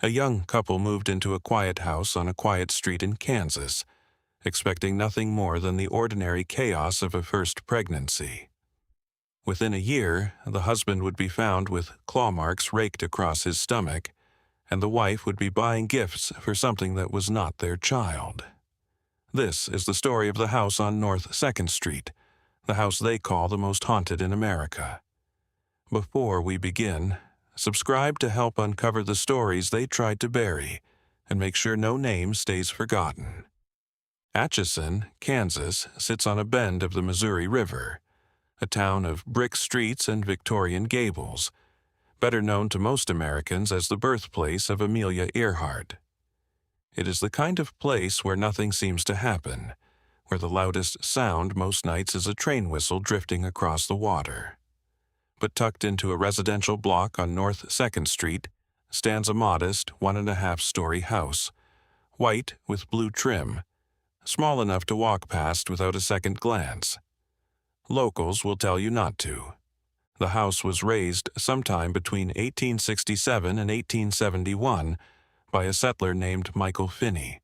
A young couple moved into a quiet house on a quiet street in Kansas, expecting nothing more than the ordinary chaos of a first pregnancy. Within a year, the husband would be found with claw marks raked across his stomach, and the wife would be buying gifts for something that was not their child. This is the story of the house on North 2nd Street, the house they call the most haunted in America. Before we begin, subscribe to help uncover the stories they tried to bury and make sure no name stays forgotten. Atchison, Kansas, sits on a bend of the Missouri River, a town of brick streets and Victorian gables, better known to most Americans as the birthplace of Amelia Earhart. It is the kind of place where nothing seems to happen, where the loudest sound most nights is a train whistle drifting across the water. But tucked into a residential block on North 2nd Street stands a modest 1.5-story house, white with blue trim, small enough to walk past without a second glance. Locals will tell you not to. The house was raised sometime between 1867 and 1871 by a settler named Michael Finney.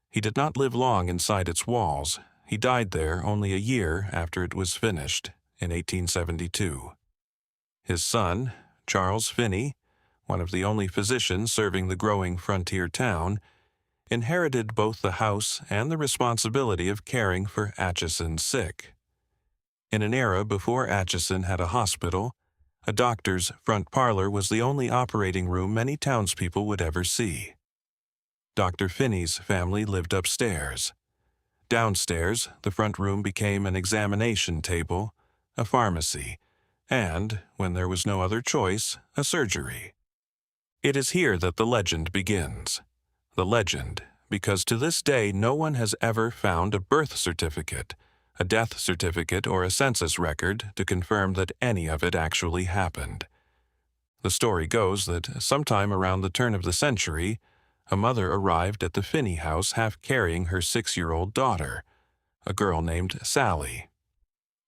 He did not live long inside its walls. He died there only a year after it was finished, in 1872. His son, Charles Finney, one of the only physicians serving the growing frontier town, inherited both the house and the responsibility of caring for Atchison's sick. In an era before Atchison had a hospital, a doctor's front parlor was the only operating room many townspeople would ever see. Dr. Finney's family lived upstairs. Downstairs, the front room became an examination table, a pharmacy, and, when there was no other choice, a surgery. It is here that the legend begins. The legend, because to this day no one has ever found a birth certificate, a death certificate, or a census record to confirm that any of it actually happened. The story goes that sometime around the turn of the century, a mother arrived at the Finney house half carrying her 6-year-old daughter, a girl named Sallie.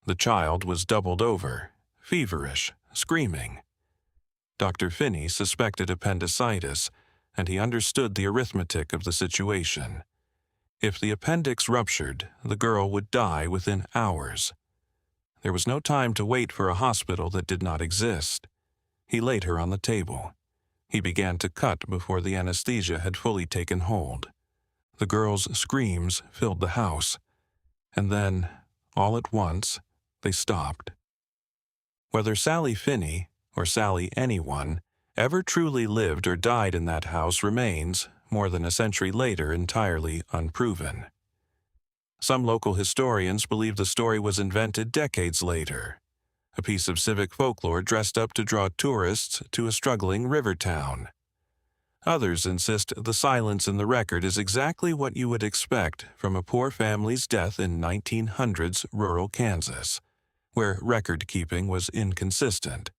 The child was doubled over, feverish, screaming. Dr. Finney suspected appendicitis, and he understood the arithmetic of the situation. If the appendix ruptured, the girl would die within hours. There was no time to wait for a hospital that did not exist. He laid her on the table. He began to cut before the anesthesia had fully taken hold. The girl's screams filled the house, and then, all at once, they stopped. Whether Sallie Finney, or Sallie anyone, ever truly lived or died in that house remains, more than a century later, entirely unproven. Some local historians believe the story was invented decades later, a piece of civic folklore dressed up to draw tourists to a struggling river town. Others insist the silence in the record is exactly what you would expect from a poor family's death in 1900s rural Kansas, where record-keeping was inconsistent,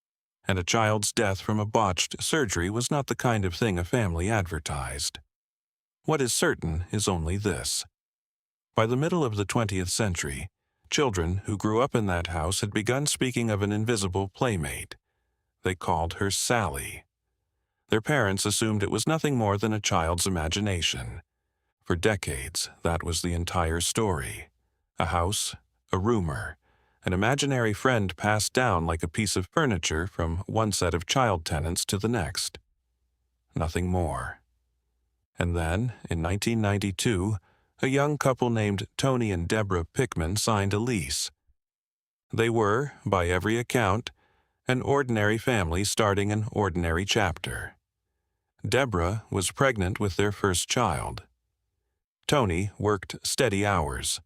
and a child's death from a botched surgery was not the kind of thing a family advertised. What is certain is only this. By the middle of the 20th century, children who grew up in that house had begun speaking of an invisible playmate. They called her Sallie. Their parents assumed it was nothing more than a child's imagination. For decades, that was the entire story. A house, a rumor, an imaginary friend passed down like a piece of furniture from one set of child tenants to the next. Nothing more. And then, in 1992, a young couple named Tony and Debra Pickman signed a lease. They were, by every account, an ordinary family starting an ordinary chapter. Debra was pregnant with their first child. Tony worked steady hours.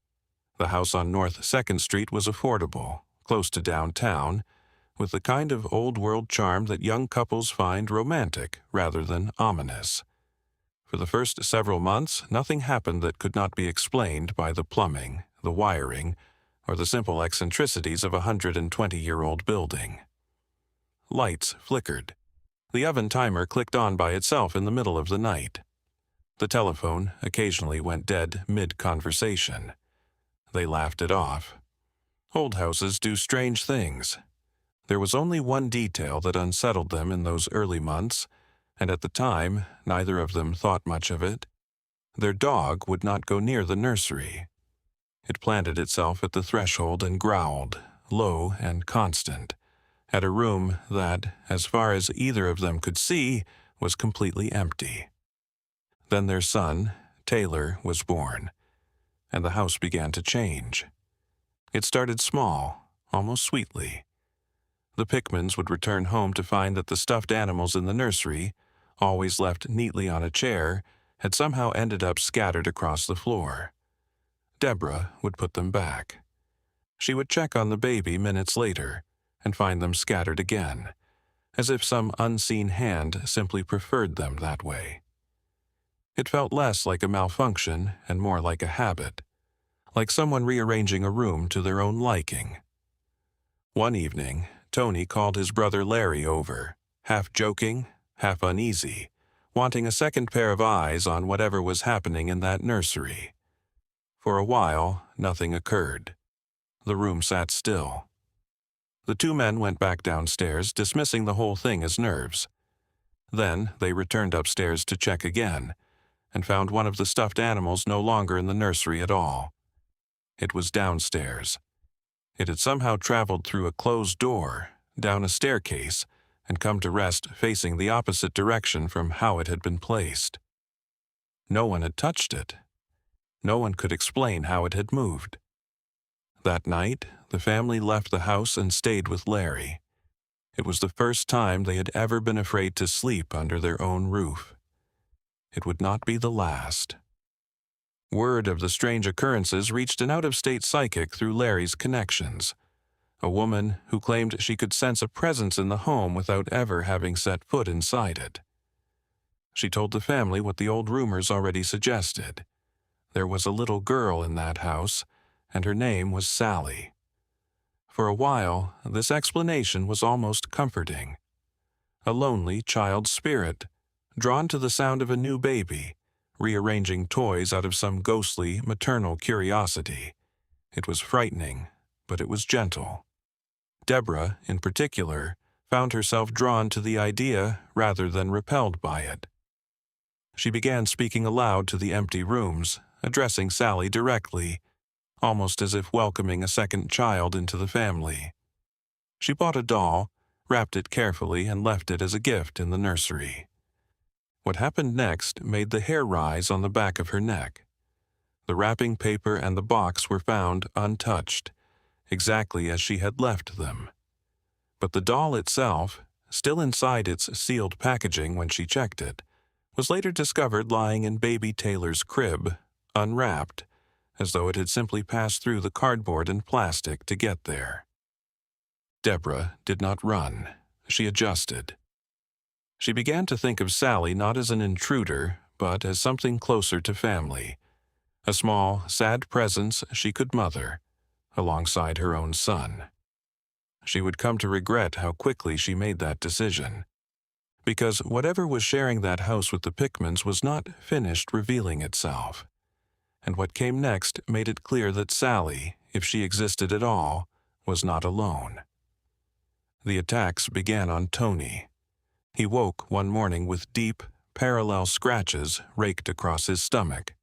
The house on North 2nd Street was affordable, close to downtown, with the kind of old-world charm that young couples find romantic rather than ominous. For the first several months, nothing happened that could not be explained by the plumbing, the wiring, or the simple eccentricities of a 120-year-old building. Lights flickered. The oven timer clicked on by itself in the middle of the night. The telephone occasionally went dead mid-conversation. They laughed it off. Old houses do strange things. There was only one detail that unsettled them in those early months, and at the time neither of them thought much of it. Their dog would not go near the nursery. It planted itself at the threshold and growled, low and constant, at a room that, as far as either of them could see, was completely empty. Then their son, Taylor, was born, and the house began to change. It started small, almost sweetly. The Pickmans would return home to find that the stuffed animals in the nursery, always left neatly on a chair, had somehow ended up scattered across the floor. Debra would put them back. She would check on the baby minutes later and find them scattered again, as if some unseen hand simply preferred them that way. It felt less like a malfunction and more like a habit, like someone rearranging a room to their own liking. One evening, Tony called his brother Larry over, half joking, half uneasy, wanting a second pair of eyes on whatever was happening in that nursery. For a while, nothing occurred. The room sat still. The two men went back downstairs, dismissing the whole thing as nerves. Then they returned upstairs to check again, and found one of the stuffed animals no longer in the nursery at all. It was downstairs. It had somehow traveled through a closed door, down a staircase, and come to rest facing the opposite direction from how it had been placed. No one had touched it. No one could explain how it had moved. That night, the family left the house and stayed with Larry. It was the first time they had ever been afraid to sleep under their own roof. It would not be the last. Word of the strange occurrences reached an out-of-state psychic through Larry's connections, a woman who claimed she could sense a presence in the home without ever having set foot inside it. She told the family what the old rumors already suggested. There was a little girl in that house, and her name was Sallie. For a while, this explanation was almost comforting. A lonely child spirit, drawn to the sound of a new baby, rearranging toys out of some ghostly maternal curiosity. It was frightening, but it was gentle. Debra, in particular, found herself drawn to the idea rather than repelled by it. She began speaking aloud to the empty rooms, addressing Sallie directly, almost as if welcoming a second child into the family. She bought a doll, wrapped it carefully, and left it as a gift in the nursery. What happened next made the hair rise on the back of her neck. The wrapping paper and the box were found untouched, exactly as she had left them. But the doll itself, still inside its sealed packaging when she checked it, was later discovered lying in baby Taylor's crib, unwrapped, as though it had simply passed through the cardboard and plastic to get there. Debra did not run. She adjusted. She began to think of Sallie not as an intruder, but as something closer to family, a small, sad presence she could mother, alongside her own son. She would come to regret how quickly she made that decision, because whatever was sharing that house with the Pickmans was not finished revealing itself. And what came next made it clear that Sallie, if she existed at all, was not alone. The attacks began on Tony. He woke one morning with deep, parallel scratches raked across his stomach.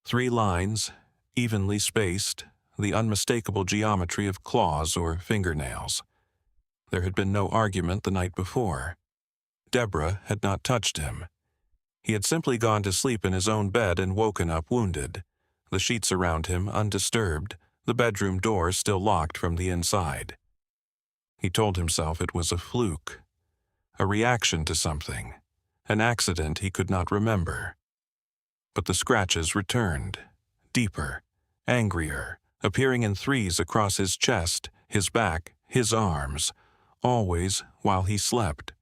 3 lines, evenly spaced, the unmistakable geometry of claws or fingernails. There had been no argument the night before. Debra had not touched him. He had simply gone to sleep in his own bed and woken up wounded, the sheets around him undisturbed, the bedroom door still locked from the inside. He told himself it was a fluke, a reaction to something, an accident he could not remember. But the scratches returned, deeper, angrier, appearing in 3s across his chest, his back, his arms, always while he slept,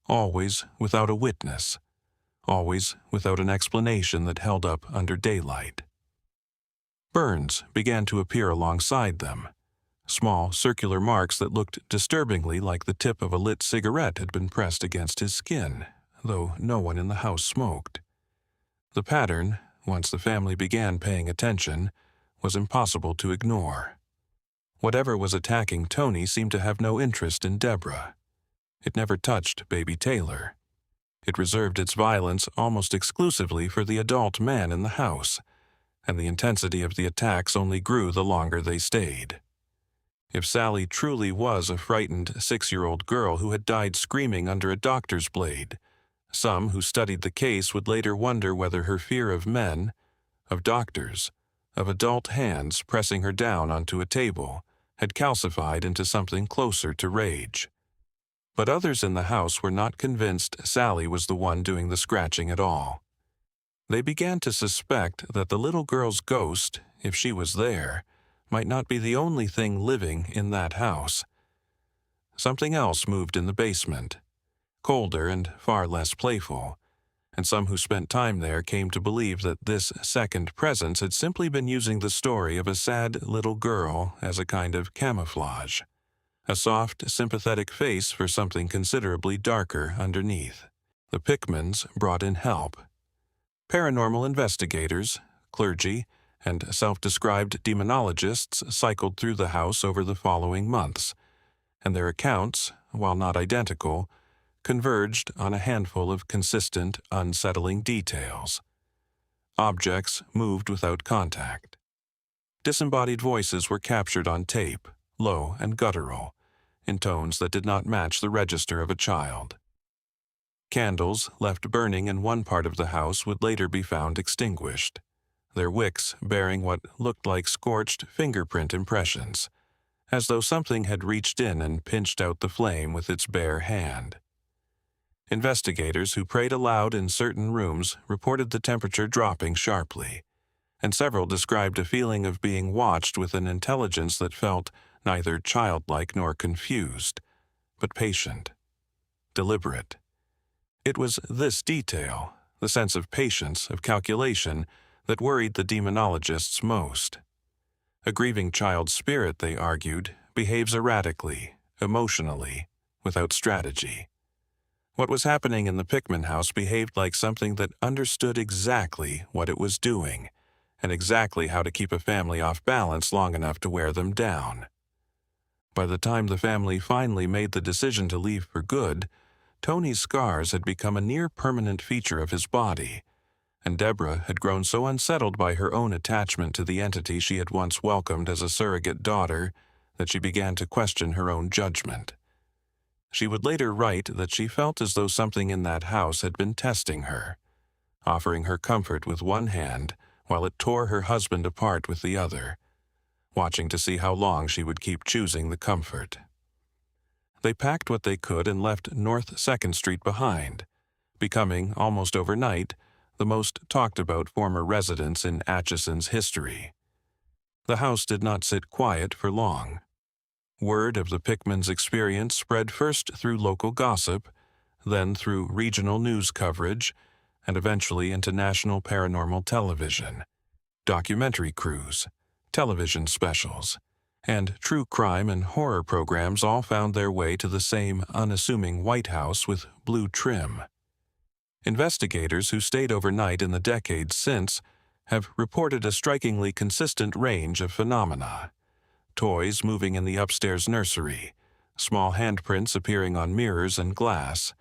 always without a witness, always without an explanation that held up under daylight. Burns began to appear alongside them, small circular marks that looked disturbingly like the tip of a lit cigarette had been pressed against his skin, though no one in the house smoked. The pattern, once the family began paying attention, was impossible to ignore. Whatever was attacking Tony seemed to have no interest in Debra. It never touched baby Taylor. It reserved its violence almost exclusively for the adult man in the house, and the intensity of the attacks only grew the longer they stayed. If Sallie truly was a frightened 6-year-old girl who had died screaming under a doctor's blade, some who studied the case would later wonder whether her fear of men, of doctors, of adult hands pressing her down onto a table had calcified into something closer to rage. But others in the house were not convinced Sallie was the one doing the scratching at all. They began to suspect that the little girl's ghost, if she was there, might not be the only thing living in that house. Something else moved in the basement, colder and far less playful, and some who spent time there came to believe that this second presence had simply been using the story of a sad little girl as a kind of camouflage, a soft, sympathetic face for something considerably darker underneath. The Pickmans brought in help. Paranormal investigators, clergy, and self-described demonologists cycled through the house over the following months, and their accounts, while not identical, converged on a handful of consistent, unsettling details. Objects moved without contact. Disembodied voices were captured on tape, low and guttural, in tones that did not match the register of a child. Candles left burning in one part of the house would later be found extinguished, their wicks bearing what looked like scorched fingerprint impressions, as though something had reached in and pinched out the flame with its bare hand. Investigators who prayed aloud in certain rooms reported the temperature dropping sharply, and several described a feeling of being watched with an intelligence that felt neither childlike nor confused, but patient, deliberate. It was this detail, the sense of patience, of calculation, that worried the demonologists most. A grieving child's spirit, they argued, behaves erratically, emotionally, without strategy. What was happening in the Pickman house behaved like something that understood exactly what it was doing, and exactly how to keep a family off balance long enough to wear them down. By the time the family finally made the decision to leave for good, Tony's scars had become a near-permanent feature of his body, and Debra had grown so unsettled by her own attachment to the entity she had once welcomed as a surrogate daughter that she began to question her own judgment. She would later write that she felt as though something in that house had been testing her, offering her comfort with one hand while it tore her husband apart with the other, watching to see how long she would keep choosing the comfort. They packed what they could and left North 2nd Street behind, becoming, almost overnight, the most talked-about former residence in Atchison's history. The house did not sit quiet for long. Word of the Pickmans' experience spread first through local gossip, then through regional news coverage, and eventually into national paranormal television. Documentary crews, television specials, and true crime and horror programs all found their way to the same unassuming White House with blue trim. Investigators who stayed overnight in the decades since have reported a strikingly consistent range of phenomena. Toys moving in the upstairs nursery, small handprints appearing on mirrors and glass,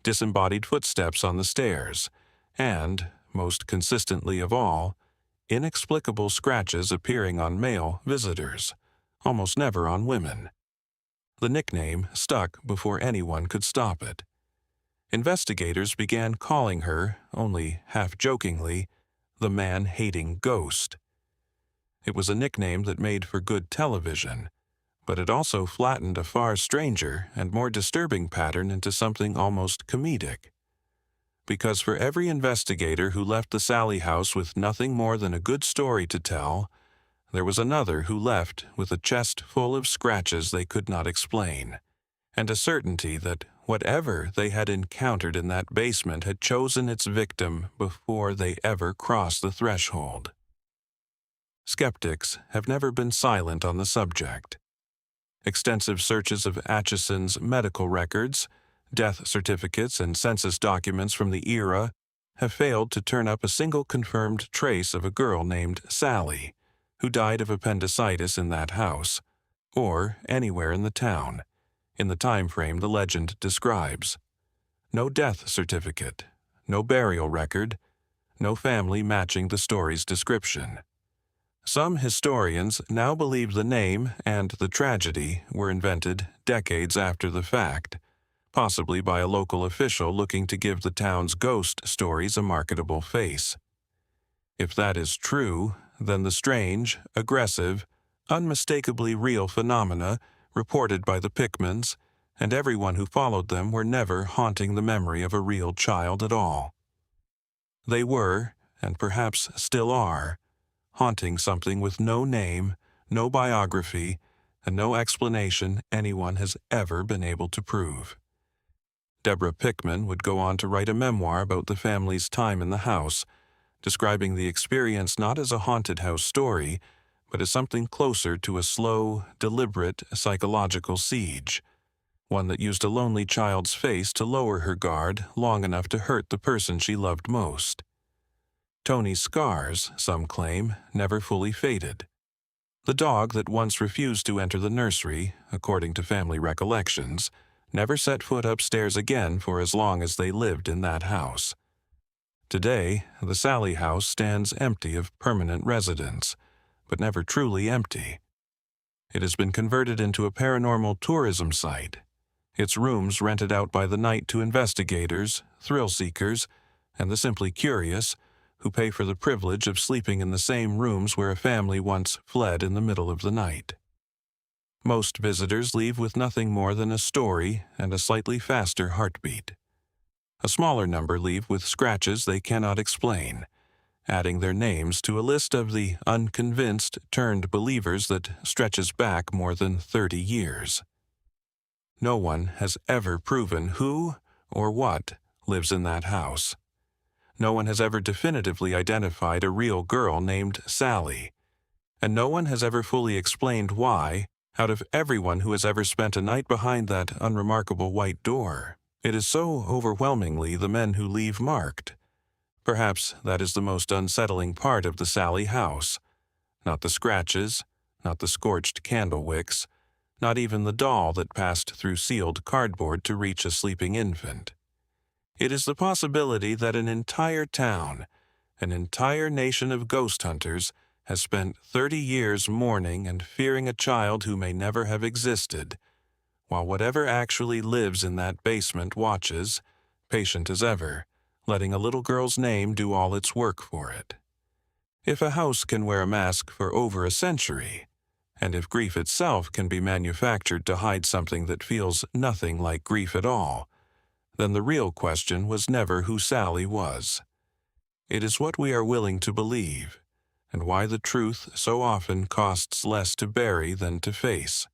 disembodied footsteps on the stairs, and, most consistently of all, inexplicable scratches appearing on male visitors, almost never on women. The nickname stuck before anyone could stop it. Investigators began calling her, only half-jokingly, the man-hating ghost. It was a nickname that made for good television, but it also flattened a far stranger and more disturbing pattern into something almost comedic. Because for every investigator who left the Sallie House with nothing more than a good story to tell, there was another who left with a chest full of scratches they could not explain, and a certainty that whatever they had encountered in that basement had chosen its victim before they ever crossed the threshold. Skeptics have never been silent on the subject. Extensive searches of Atchison's medical records, death certificates, and census documents from the era have failed to turn up a single confirmed trace of a girl named Sallie, who died of appendicitis in that house, or anywhere in the town, in the time frame the legend describes. No death certificate, no burial record, no family matching the story's description. Some historians now believe the name and the tragedy were invented decades after the fact, possibly by a local official looking to give the town's ghost stories a marketable face. If that is true, then the strange, aggressive, unmistakably real phenomena reported by the Pickmans and everyone who followed them were never haunting the memory of a real child at all. They were, and perhaps still are, haunting something with no name, no biography, and no explanation anyone has ever been able to prove. Debra Pickman would go on to write a memoir about the family's time in the house, describing the experience not as a haunted house story, but as something closer to a slow, deliberate psychological siege, one that used a lonely child's face to lower her guard long enough to hurt the person she loved most. Tony's scars, some claim, never fully faded. The dog that once refused to enter the nursery, according to family recollections, never set foot upstairs again for as long as they lived in that house. Today, the Sallie House stands empty of permanent residents, but never truly empty. It has been converted into a paranormal tourism site, its rooms rented out by the night to investigators, thrill-seekers, and the simply curious, who pay for the privilege of sleeping in the same rooms where a family once fled in the middle of the night. Most visitors leave with nothing more than a story and a slightly faster heartbeat. A smaller number leave with scratches they cannot explain, adding their names to a list of the unconvinced turned believers that stretches back more than 30 years. No one has ever proven who or what lives in that house. No one has ever definitively identified a real girl named Sallie, and no one has ever fully explained why, out of everyone who has ever spent a night behind that unremarkable white door, it is so overwhelmingly the men who leave marked. Perhaps that is the most unsettling part of the Sallie House. Not the scratches, not the scorched candle wicks, not even the doll that passed through sealed cardboard to reach a sleeping infant. It is the possibility that an entire town, an entire nation of ghost hunters, has spent 30 years mourning and fearing a child who may never have existed, while whatever actually lives in that basement watches, patient as ever, letting a little girl's name do all its work for it. If a house can wear a mask for over a century, and if grief itself can be manufactured to hide something that feels nothing like grief at all, then the real question was never who Sallie was. It is what we are willing to believe, and why the truth so often costs less to bury than to face.